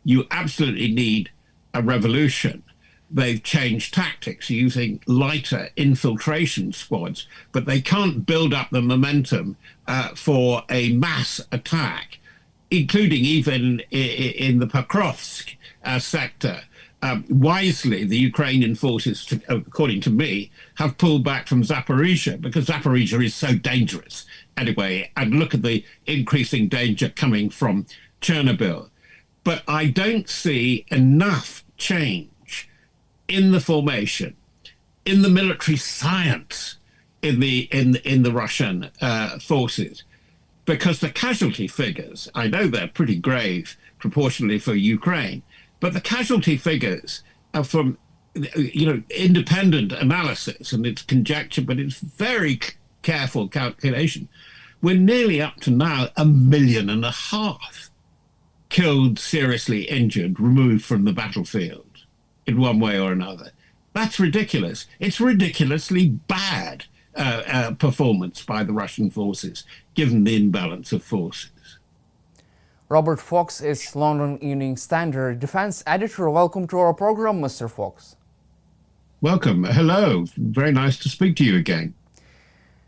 you absolutely need a revolution. They've changed tactics using lighter infiltration squads, but they can't build up the momentum for a mass attack, including even in the Pokrovsk sector. Wisely, the Ukrainian forces, according to me, have pulled back from Zaporizhzhia because Zaporizhzhia is so dangerous anyway. And look at the increasing danger coming from Chernobyl. But I don't see enough change in the formation, in the military science, in the Russian forces, because the casualty figures, I know they're pretty grave proportionally for Ukraine, but the casualty figures are from independent analysis, and it's conjecture, but it's very careful calculation. We're nearly up to now 1.5 million killed, seriously injured, removed from the battlefield in one way or another. That's ridiculous. It's ridiculously bad performance by the Russian forces, given the imbalance of forces. Robert Fox is London Evening Standard defense editor. Welcome to our program, Mr. Fox. Welcome. Hello. Very nice to speak to you again.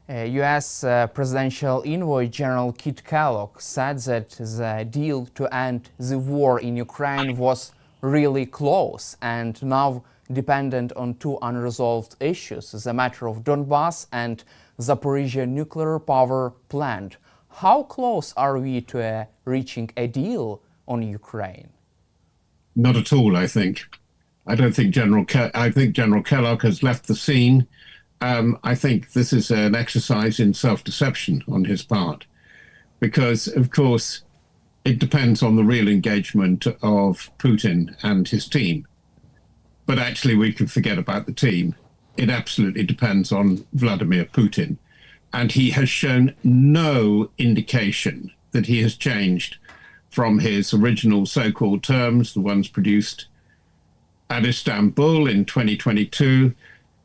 U.S. Presidential Envoy General Keith Kellogg said that the deal to end the war in Ukraine was really close and now dependent on two unresolved issues, the matter of Donbass and Zaporizhzhia nuclear power plant. How close are we to reaching a deal on Ukraine? Not at all, I think. I think General Kellogg has left the scene. I think this is an exercise in self-deception on his part, because, of course, it depends on the real engagement of Putin and his team. But actually, we can forget about the team. It absolutely depends on Vladimir Putin. And he has shown no indication that he has changed from his original so-called terms, the ones produced at Istanbul in 2022,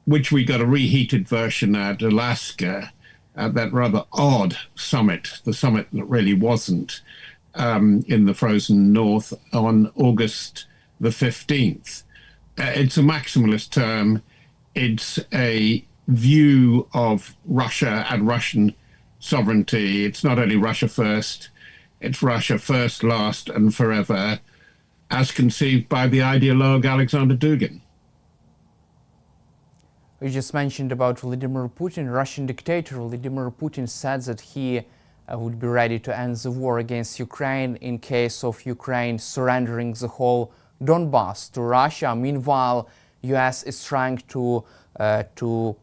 which we got a reheated version at Alaska, at that rather odd summit, the summit that really wasn't, in the frozen north on August the 15th. It's a maximalist term. It's a view of Russia and Russian sovereignty. It's not only Russia first, it's Russia first, last, and forever, as conceived by the ideologue Alexander Dugin. We just mentioned about Vladimir Putin. Russian dictator Vladimir Putin said that he would be ready to end the war against Ukraine in case of Ukraine surrendering the whole Donbass to Russia. Meanwhile, U.S. is trying to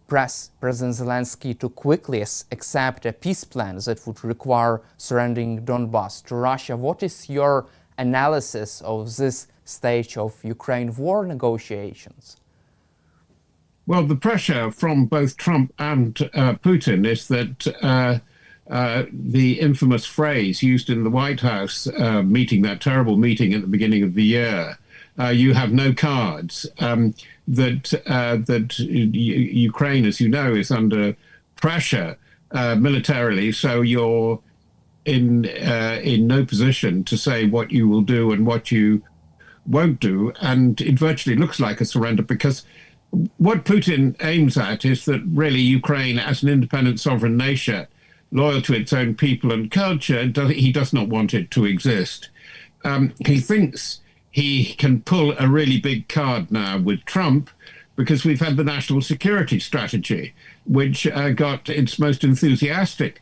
press President Zelensky to quickly accept a peace plan that would require surrendering Donbass to Russia. What is your analysis of this stage of Ukraine war negotiations? Well, the pressure from both Trump and Putin is that the infamous phrase used in the White House meeting, that terrible meeting at the beginning of the year, you have no cards, that Ukraine, as you know, is under pressure militarily, so you're in no position to say what you will do and what you won't do, and it virtually looks like a surrender, because what Putin aims at is that really Ukraine, as an independent sovereign nation, loyal to its own people and culture, he does not want it to exist. He thinks he can pull a really big card now with Trump, because we've had the national security strategy, which got its most enthusiastic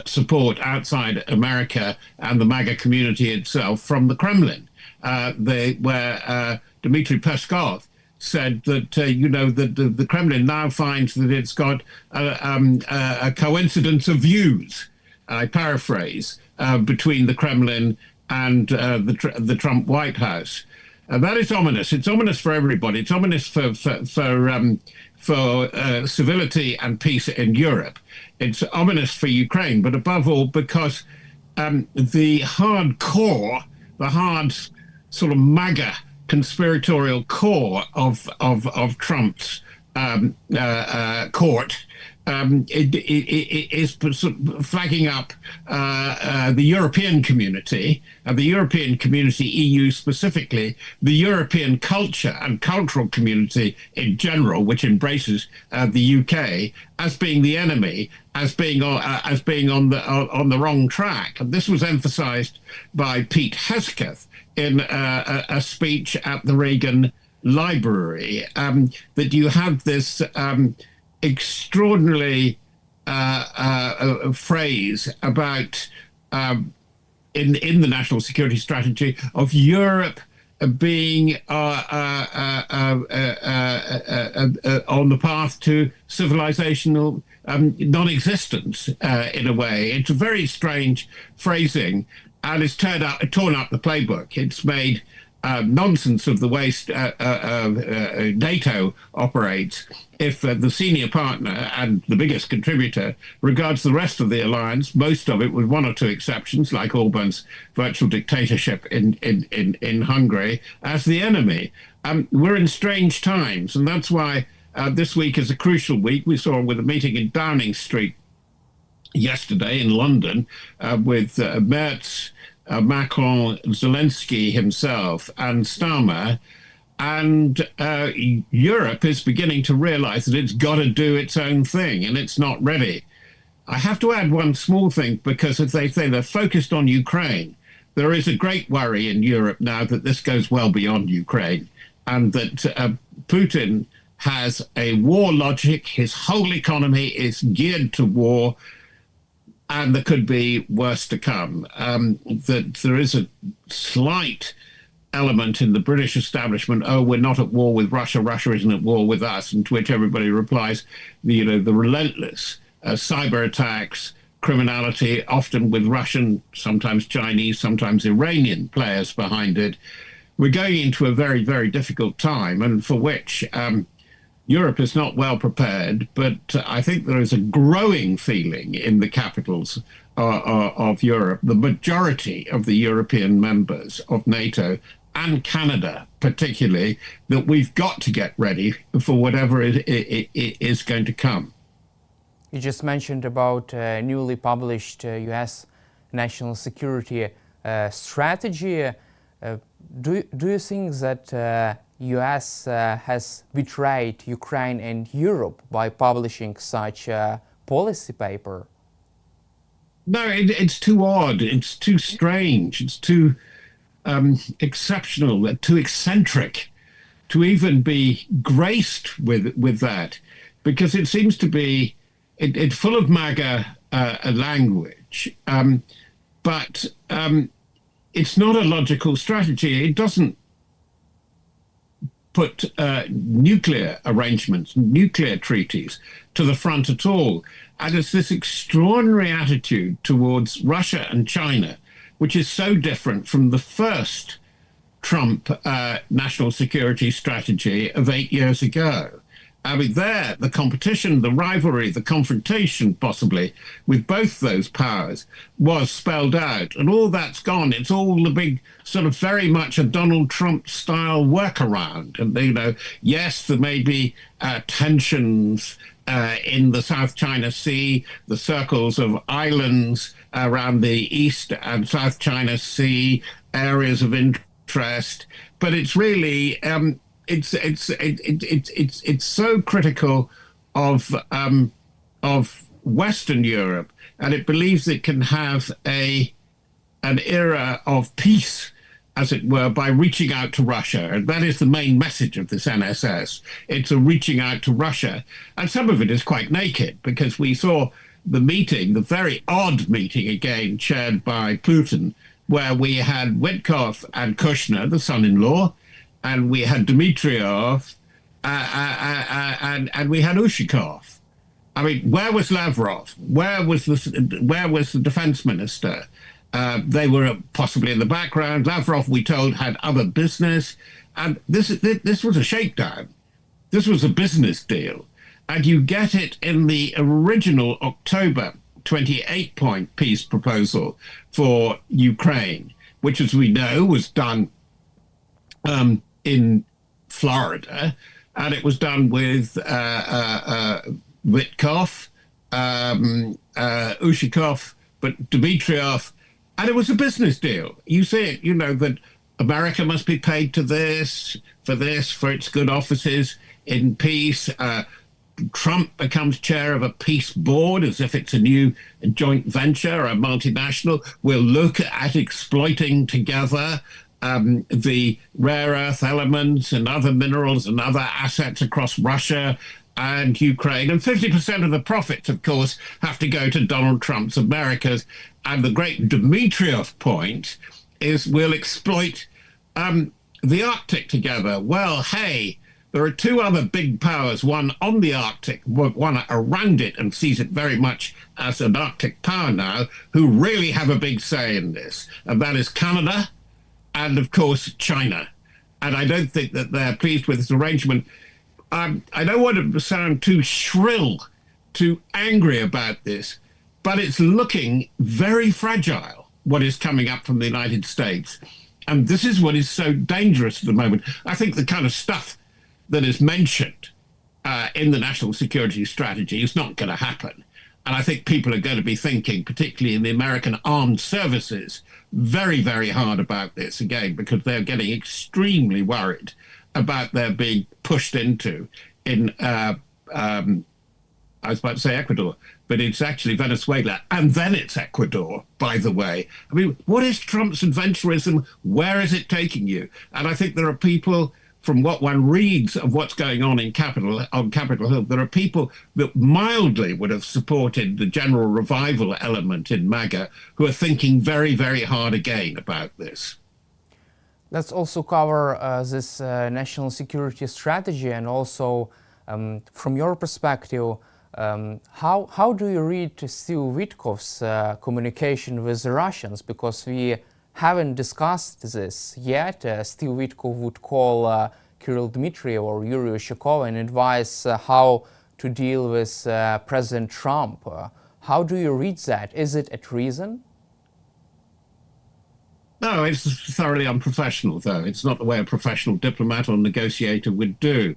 support outside America and the MAGA community itself from the Kremlin, where Dmitry Peskov said that, that the Kremlin now finds that it's got a coincidence of views, I paraphrase, between the Kremlin and the Trump White House. That is ominous. It's ominous for everybody. It's ominous for civility and peace in Europe. It's ominous for Ukraine, but above all because the hard core, the hard sort of MAGA conspiratorial core of Trump's court it is flagging up the European community, EU specifically, the European culture and cultural community in general, which embraces the UK, as being the enemy, as being on the wrong track. And this was emphasised by Pete Hegseth in a speech at the Reagan Library, that you have this extraordinarily phrase about in the national security strategy of Europe being on the path to civilizational non-existence in a way. It's a very strange phrasing, and it's torn up the playbook. It's made nonsense of the way NATO operates if the senior partner and the biggest contributor regards the rest of the alliance, most of it with one or two exceptions, like Orban's virtual dictatorship in Hungary, as the enemy. We're in strange times, and that's why this week is a crucial week. We saw with a meeting in Downing Street yesterday in London with Merz, Macron, Zelensky himself, and Starmer. And Europe is beginning to realize that it's got to do its own thing, and it's not ready. I have to add one small thing, because as they say, they're focused on Ukraine. There is a great worry in Europe now that this goes well beyond Ukraine, and that Putin has a war logic. His whole economy is geared to war, and there could be worse to come. That there is a slight element in the British establishment, oh, we're not at war with Russia, Russia isn't at war with us, and to which everybody replies, the relentless cyber attacks, criminality, often with Russian, sometimes Chinese, sometimes Iranian players behind it. We're going into a very, very difficult time, and for which Europe is not well prepared, but I think there is a growing feeling in the capitals of Europe, the majority of the European members of NATO and Canada particularly, that we've got to get ready for whatever it is going to come. You just mentioned about newly published US national security strategy. Do you think that US has betrayed Ukraine and Europe by publishing such a policy paper? No, it's too odd. It's too strange. It's too exceptional, too eccentric to even be graced with that, because it seems to be it's full of MAGA language, but it's not a logical strategy. It doesn't put nuclear arrangements, nuclear treaties to the front at all. And it's this extraordinary attitude towards Russia and China, which is so different from the first Trump national security strategy of 8 years ago. I mean, there, the competition, the rivalry, the confrontation, possibly, with both those powers was spelled out. And all that's gone. It's all the big, sort of very much a Donald Trump-style workaround. And, yes, there may be tensions in the South China Sea, the circles of islands around the East and South China Sea, areas of interest. But it's really... It's so critical of Western Europe, and it believes it can have an era of peace, as it were, by reaching out to Russia. And that is the main message of this NSS. It's a reaching out to Russia. And some of it is quite naked, because we saw the meeting, the very odd meeting again, chaired by Putin, where we had Witkoff and Kushner, the son-in-law, and we had Dmitriev, and we had Ushakov. I mean, where was Lavrov? Where was the defense minister? They were possibly in the background. Lavrov, we told, had other business, and this was a shakedown. This was a business deal, and you get it in the original October 28-point peace proposal for Ukraine, which, as we know, was done in Florida, and it was done with Witkoff, Ushakov, but Dmitriev, and it was a business deal. You see it, you know, that America must be paid to this, for its good offices in peace. Trump becomes chair of a peace board as if it's a new joint venture, a multinational. We'll look at exploiting together the rare earth elements and other minerals and other assets across Russia and Ukraine. And 50% of the profits, of course, have to go to Donald Trump's Americas. And the great Dmitriev point is we'll exploit the Arctic together. Well, hey, there are two other big powers, one on the Arctic, one around it and sees it very much as an Arctic power now, who really have a big say in this. And that is Canada and, of course, China. And I don't think that they're pleased with this arrangement. I don't want to sound too shrill, too angry about this, but it's looking very fragile, what is coming up from the United States. And this is what is so dangerous at the moment. I think the kind of stuff that is mentioned in the national security strategy is not going to happen. And I think people are going to be thinking, particularly in the American armed services, very, very hard about this again, because they're getting extremely worried about their being pushed into in, I was about to say Ecuador, but it's actually Venezuela, and then it's Ecuador, by the way. I mean, what is Trump's adventurism? Where is it taking you? And I think there are people, from what one reads of what's going on in Capitol Hill, there are people that mildly would have supported the general revival element in MAGA who are thinking very, very hard again about this. Let's also cover this national security strategy, and also from your perspective, how do you read Steve Witkoff's communication with the Russians? Because we haven't discussed this yet. Steve Witkov would call Kirill Dmitriev or Yuri Ushakov and advise how to deal with President Trump. How do you read that? Is it a treason? No, it's thoroughly unprofessional, though. It's not the way a professional diplomat or negotiator would do.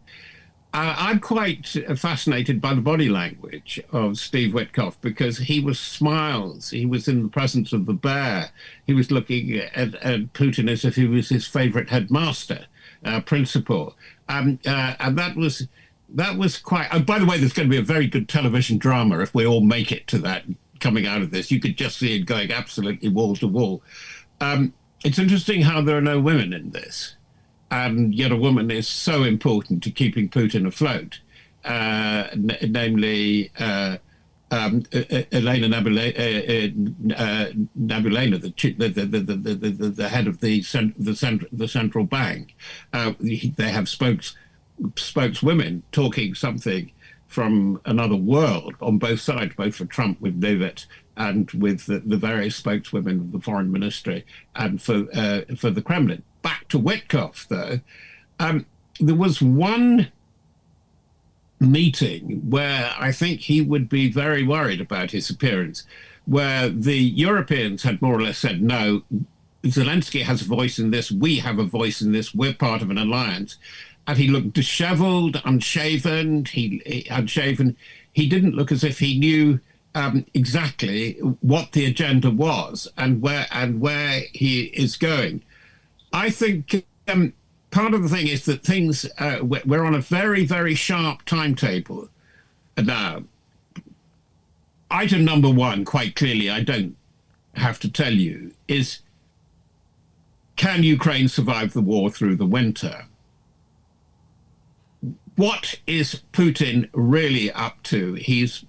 I'm quite fascinated by the body language of Steve Witkoff, because he was smiles. He was in the presence of the bear. He was looking at Putin as if he was his favorite headmaster, principal. And that was quite... Oh, by the way, there's going to be a very good television drama if we all make it to that coming out of this. You could just see it going absolutely wall to wall. It's interesting how there are no women in this. And yet a woman is so important to keeping Putin afloat, namely Elena Nabulena, the head of the central bank. They have spokeswomen talking something from another world on both sides, both for Trump with Nevet and with the various spokeswomen of the foreign ministry and for the Kremlin. Back to Witkoff, though, there was one meeting where I think he would be very worried about his appearance, where the Europeans had more or less said, no, Zelensky has a voice in this, we have a voice in this, we're part of an alliance. And he looked disheveled, unshaven. He didn't look as if he knew exactly what the agenda was and where he is going. I think part of the thing is that we're on a very, very sharp timetable now. Item number one, quite clearly, I don't have to tell you, is can Ukraine survive the war through the winter? What is Putin really up to? He's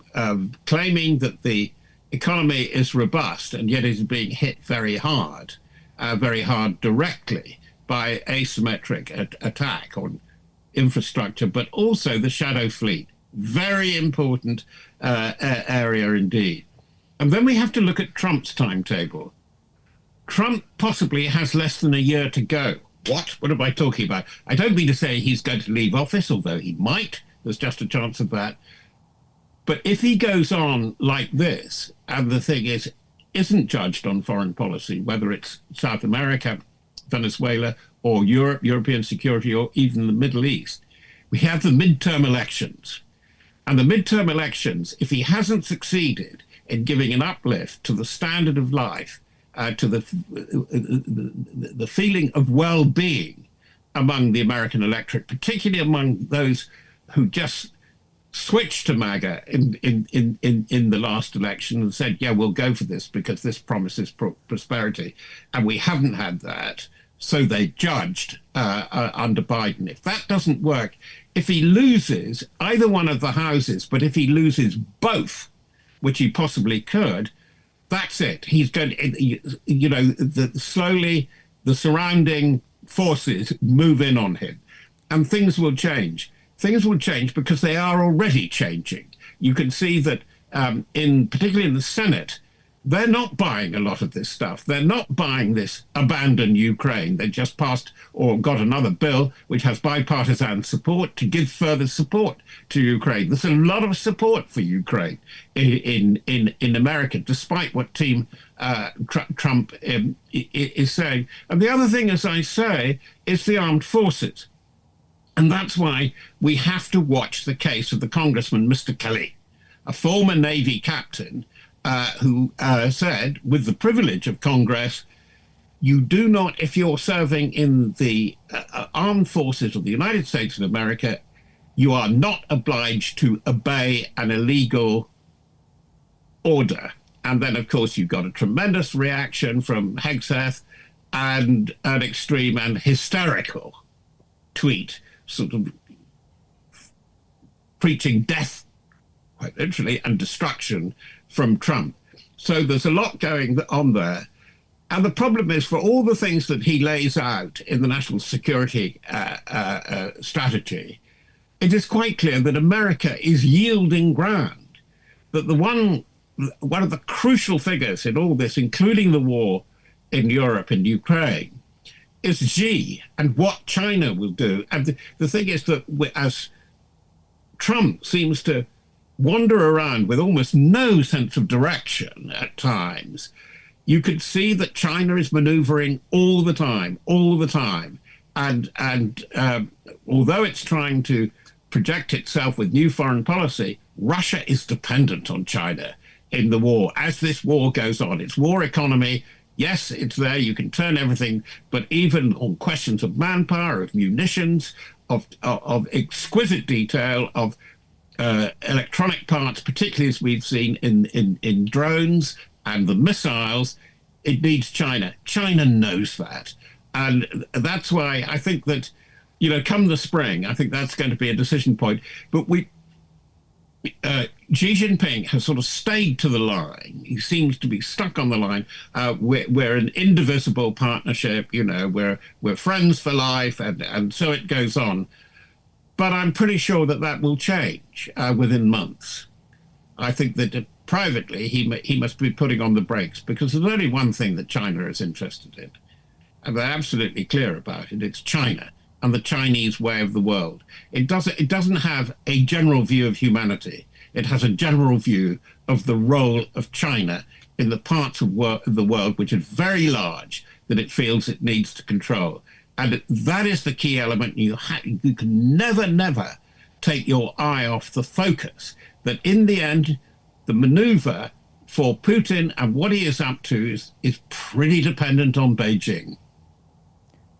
claiming that the economy is robust, and yet is being hit very hard directly by asymmetric attack on infrastructure, but also the shadow fleet. Very important area indeed. And then we have to look at Trump's timetable. Trump possibly has less than a year to go. What am I talking about? I don't mean to say he's going to leave office, although he might. There's just a chance of that. But if he goes on like this, and the thing isn't judged on foreign policy, whether it's South America, Venezuela, or Europe, European security, or even the Middle East, we have the midterm elections. And the midterm elections, if he hasn't succeeded in giving an uplift to the standard of life, to the feeling of well-being among the American electorate, particularly among those who just switched to MAGA in the last election and said, yeah, we'll go for this because this promises prosperity. And we haven't had that. So they judged under Biden. If that doesn't work, if he loses either one of the houses, but if he loses both, which he possibly could, that's it. He's going to, slowly the surrounding forces move in on him and things will change. Things will change because they are already changing. You can see that particularly in the Senate, they're not buying a lot of this stuff. They're not buying this abandon Ukraine. They just passed or got another bill which has bipartisan support to give further support to Ukraine. There's a lot of support for Ukraine in America, despite what Team Trump is saying. And the other thing, as I say, is the armed forces. And that's why we have to watch the case of the Congressman, Mr. Kelly, a former Navy captain, who said, with the privilege of Congress, you do not, if you're serving in the armed forces of the United States of America, you are not obliged to obey an illegal order. And then, of course, you got a tremendous reaction from Hegseth and an extreme and hysterical tweet, sort of preaching death, quite literally, and destruction from Trump. So there's a lot going on there. And the problem is, for all the things that he lays out in the national security strategy, it is quite clear that America is yielding ground, that one of the crucial figures in all this, including the war in Europe and Ukraine, is Xi and what China will do. And the thing is that as Trump seems to wander around with almost no sense of direction at times, you could see that China is maneuvering all the time. And although it's trying to project itself with new foreign policy, Russia is dependent on China in the war. As this war goes on, its war economy, yes, it's there, you can turn everything, but even on questions of manpower, of munitions, of exquisite detail, of electronic parts, particularly as we've seen in drones and the missiles, it needs China. China knows that. And that's why I think that, come the spring, I think that's going to be a decision point. But Xi Jinping has sort of stayed to the line. He seems to be stuck on the line. We're an indivisible partnership, we're friends for life, and so it goes on. But I'm pretty sure that will change within months. I think that privately he must be putting on the brakes, because there's only one thing that China is interested in, and they're absolutely clear about it. It's China and the Chinese way of the world. It doesn't have a general view of humanity. It has a general view of the role of China in the parts of the world which is very large that it feels it needs to control. And that is the key element. You can never take your eye off the focus, that in the end, the maneuver for Putin and what he is up to is pretty dependent on Beijing.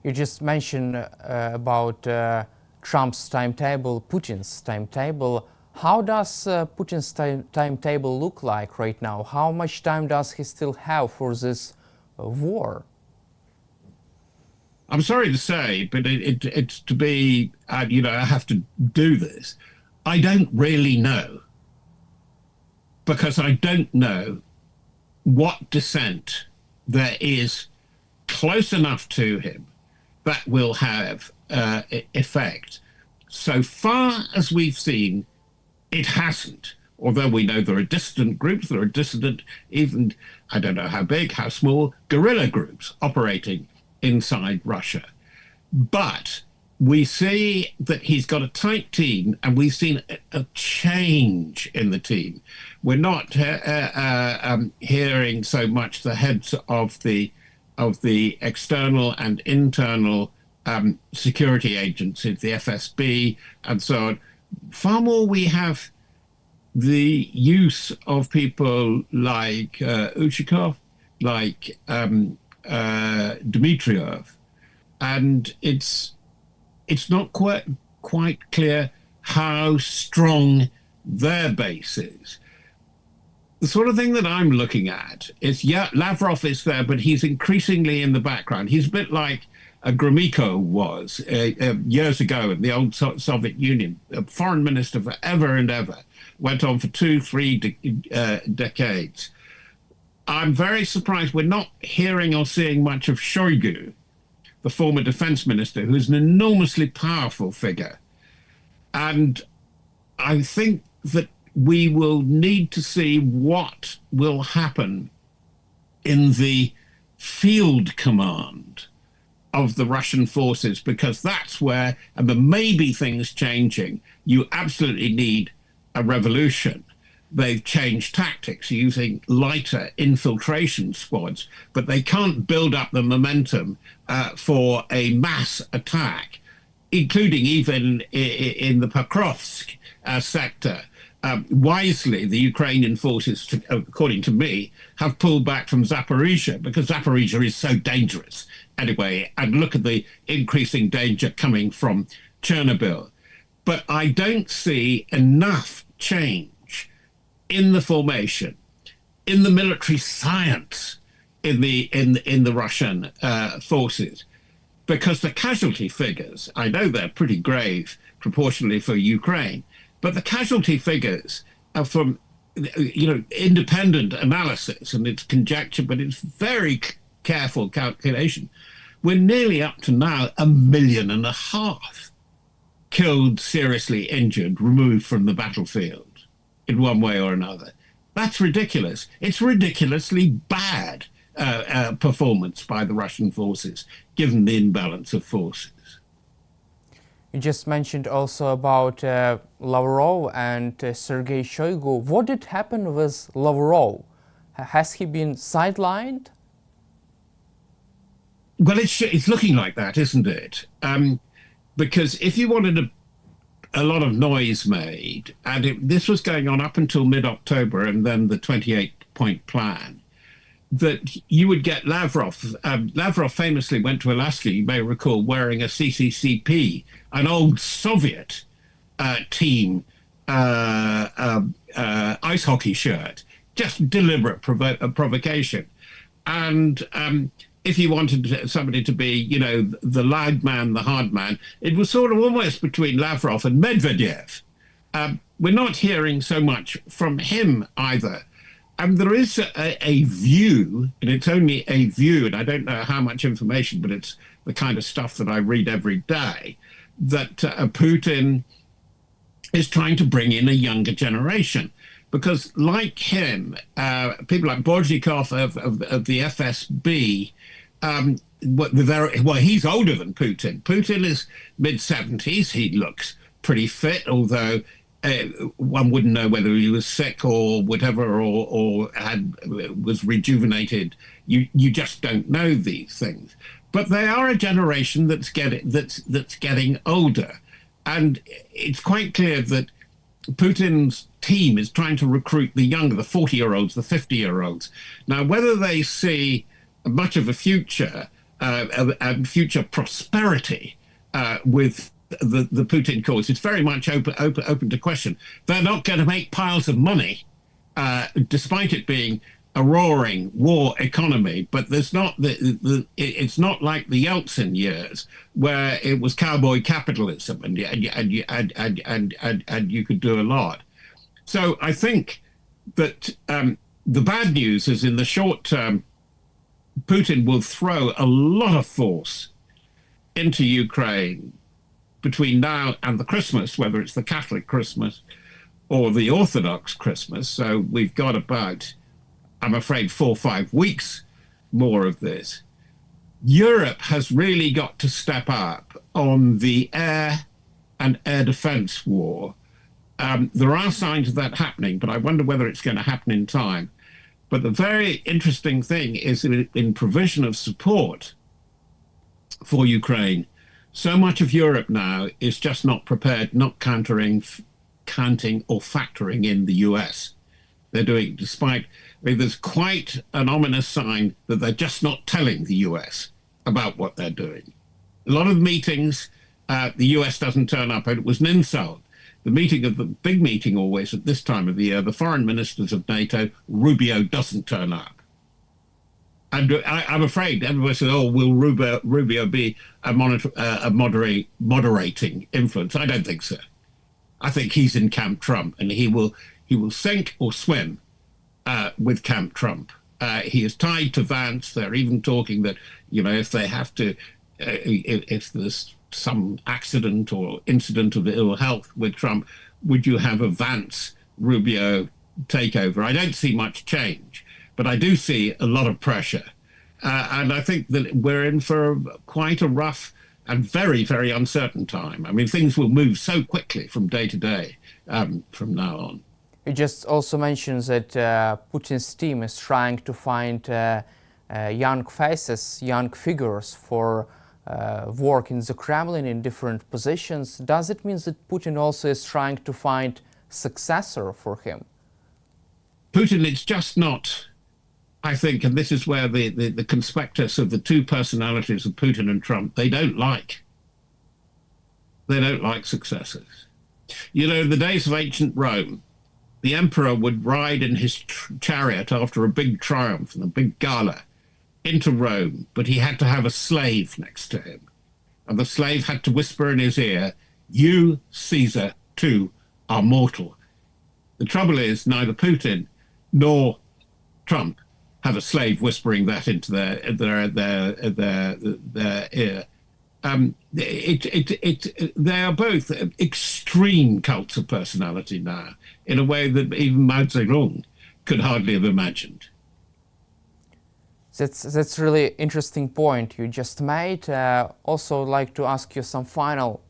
You just mentioned about Trump's timetable, Putin's timetable. How does Putin's timetable look like right now? How much time does he still have for this war? I'm sorry to say, but it's to be, I have to do this. I don't really know, because I don't know what dissent there is close enough to him that will have effect. So far as we've seen, it hasn't. Although we know there are dissident groups, there are dissident, even, I don't know how big, how small, guerrilla groups operating inside Russia. But we see that he's got a tight team, and we've seen a change in the team. We're not hearing so much the heads of the external and internal security agencies, the FSB and so on. Far more we have the use of people like Ushakov, like Dmitriev, and it's not quite clear how strong their base is. The sort of thing that I'm looking at is, yeah, Lavrov is there, but he's increasingly in the background. He's a bit like Gromyko was years ago in the old Soviet Union, a foreign minister for ever and ever, went on for 2, 3 decades. I'm very surprised we're not hearing or seeing much of Shoigu, the former defense minister, who's an enormously powerful figure. And I think that we will need to see what will happen in the field command of the Russian forces, because that's where, and there may be things changing, you absolutely need a revolution. They've changed tactics using lighter infiltration squads, but they can't build up the momentum for a mass attack, including even in the Pokrovsk sector. Wisely, the Ukrainian forces, according to me, have pulled back from Zaporizhzhia because Zaporizhzhia is so dangerous anyway, and look at the increasing danger coming from Chernobyl. But I don't see enough change in the formation, in the military science, in the Russian forces, because the casualty figures, I know they're pretty grave proportionally for Ukraine, but the casualty figures are from, independent analysis, and it's conjecture, but it's very careful calculation. We're nearly up to now 1.5 million killed, seriously injured, removed from the battlefield in one way or another. That's ridiculous. It's ridiculously bad performance by the Russian forces, given the imbalance of forces. You just mentioned also about Lavrov and Sergei Shoigu. What did happen with Lavrov? Has he been sidelined? Well, it's looking like that, isn't it? Because if you wanted a lot of noise made, and this was going on up until mid-October and then the 28-point plan, that you would get Lavrov. Lavrov famously went to Alaska, you may recall, wearing a CCCP, an old Soviet team ice hockey shirt, just deliberate provocation. And if you wanted somebody to be, the loud man, the hard man, it was sort of almost between Lavrov and Medvedev. We're not hearing so much from him either. And there is a view, and it's only a view, and I don't know how much information, but it's the kind of stuff that I read every day, that Putin is trying to bring in a younger generation. Because like him, people like Borjikov of the FSB, he's older than Putin. Putin is mid-70s. He looks pretty fit, although one wouldn't know whether he was sick or whatever, or was rejuvenated. You just don't know these things. But they are a generation that's getting older, and it's quite clear that Putin's team is trying to recruit the younger, the 40-year-olds, the 50-year-olds. Now, whether they see much of a future and future prosperity with the Putin cause, it's very much open to question. They're not going to make piles of money, despite it being a roaring war economy. But there's not it's not like the Yeltsin years where it was cowboy capitalism and you could do a lot. So I think that the bad news is, in the short term, Putin will throw a lot of force into Ukraine between now and the Christmas, whether it's the Catholic Christmas or the Orthodox Christmas. So we've got about, I'm afraid, 4 or 5 weeks more of this. Europe has really got to step up on the air and air defense war. There are signs of that happening, but I wonder whether it's going to happen in time. But the very interesting thing is that in provision of support for Ukraine, so much of Europe now is just not prepared, not countering counting or factoring in the US. They're doing, despite, I mean, there's quite an ominous sign that they're just not telling the US about what they're doing. A lot of meetings, the US doesn't turn up, and it was an insult. The big meeting always at this time of the year, the foreign ministers of NATO, Rubio doesn't turn up. And I'm afraid everybody says, "Oh, will Rubio be a moderating influence?" I don't think so. I think he's in Camp Trump, and he will sink or swim with Camp Trump. He is tied to Vance. They're even talking that, you know, if they have to, if there's some accident or incident of ill health with Trump, would you have a Vance-Rubio takeover? I don't see much change, but I do see a lot of pressure. And I think that we're in for quite a rough and very, very uncertain time. I mean, things will move so quickly from day to day from now on. You just also mentioned that Putin's team is trying to find young faces, young figures for work in the Kremlin in different positions. Does it mean that Putin also is trying to find successor for him? Putin, it's just not, I think, and this is where the conspectus of the two personalities of Putin and Trump, they don't like successors. You know, in the days of ancient Rome, the emperor would ride in his chariot after a big triumph and a big gala into Rome, but he had to have a slave next to him. And the slave had to whisper in his ear, "You, Caesar, too, are mortal." The trouble is, neither Putin nor Trump have a slave whispering that into their ear. They are both extreme cults of personality now, in a way that even Mao Zedong could hardly have imagined. That's really interesting point you just made. Also, like to ask you some final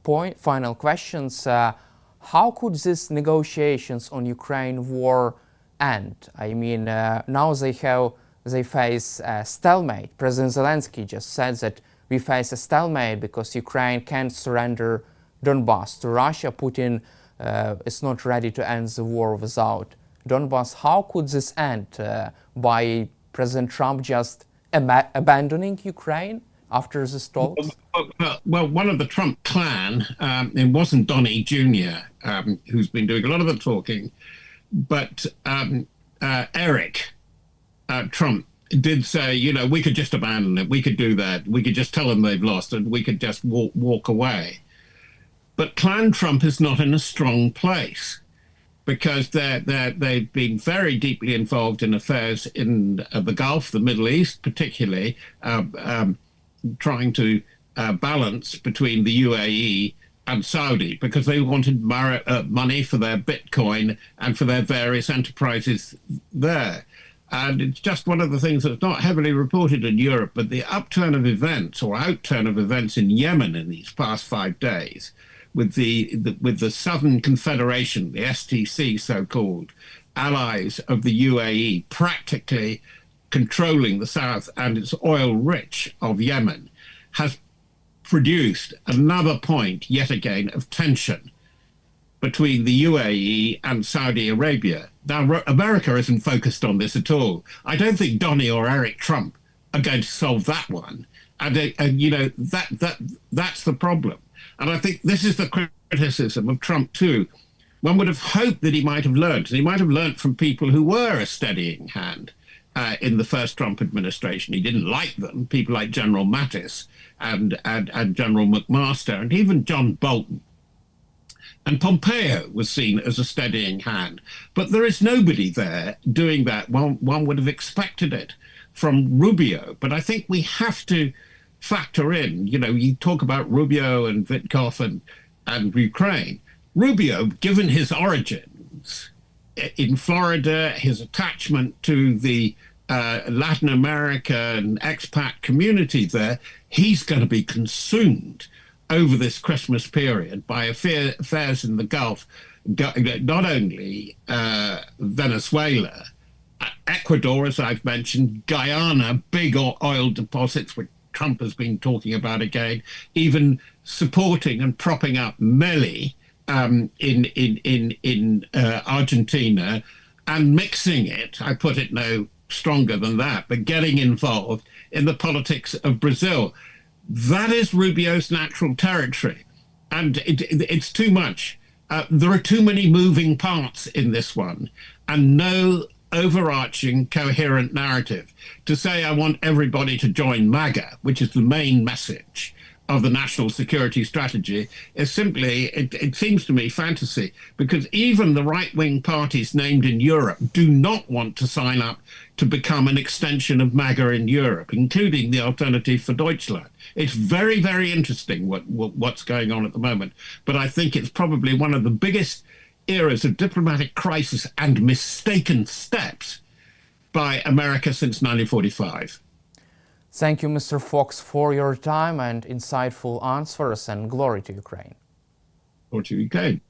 questions. How could these negotiations on Ukraine war end? I mean, now they face a stalemate. President Zelensky just said that we face a stalemate because Ukraine can't surrender Donbass to Russia. Putin is not ready to end the war without Donbass. How could this end? By President Trump just abandoning Ukraine after this talks? Well, one of the Trump clan, it wasn't Donnie Jr., who's been doing a lot of the talking, but Eric Trump did say, you know, we could just abandon it. We could do that. We could just tell them they've lost and we could just walk away. But Clan Trump is not in a strong place because they've been very deeply involved in affairs in the Gulf, the Middle East, particularly trying to balance between the UAE and Saudi because they wanted money for their Bitcoin and for their various enterprises there. And it's just one of the things that's not heavily reported in Europe, but the upturn of events or outturn of events in Yemen in these past 5 days with the Southern Confederation, the STC so-called, allies of the UAE practically controlling the south and its oil rich of Yemen has produced another point yet again of tension between the UAE and Saudi Arabia. Now, America isn't focused on this at all. I don't think Donnie or Eric Trump are going to solve that one. And you know, that's the problem. And I think this is the criticism of Trump too. One would have hoped that he might have learned, and he might have learned from people who were a steadying hand in the first Trump administration. He didn't like them, people like General Mattis and General McMaster, and even John Bolton. And Pompeo was seen as a steadying hand. But there is nobody there doing that. One would have expected it from Rubio. But I think we have to factor in, you know, you talk about Rubio and Witkoff and Ukraine. Rubio, given his origins in Florida, his attachment to the Latin American expat community there, he's going to be consumed over this Christmas period by affairs in the Gulf, not only Venezuela, Ecuador, as I've mentioned, Guyana, big oil deposits, which Trump has been talking about again, even supporting and propping up Mali in Argentina and mixing it. I put it no stronger than that, but getting involved in the politics of Brazil. That is Rubio's natural territory, and it's too much. There are too many moving parts in this one, and no overarching coherent narrative. To say I want everybody to join MAGA, which is the main message of the national security strategy, is simply, it seems to me, fantasy, because even the right-wing parties named in Europe do not want to sign up to become an extension of MAGA in Europe, including the Alternative for Deutschland. It's very, very interesting what's going on at the moment, but I think it's probably one of the biggest eras of diplomatic crisis and mistaken steps by America since 1945. Thank you, Mr. Fox, for your time and insightful answers, and glory to Ukraine. Or to Ukraine.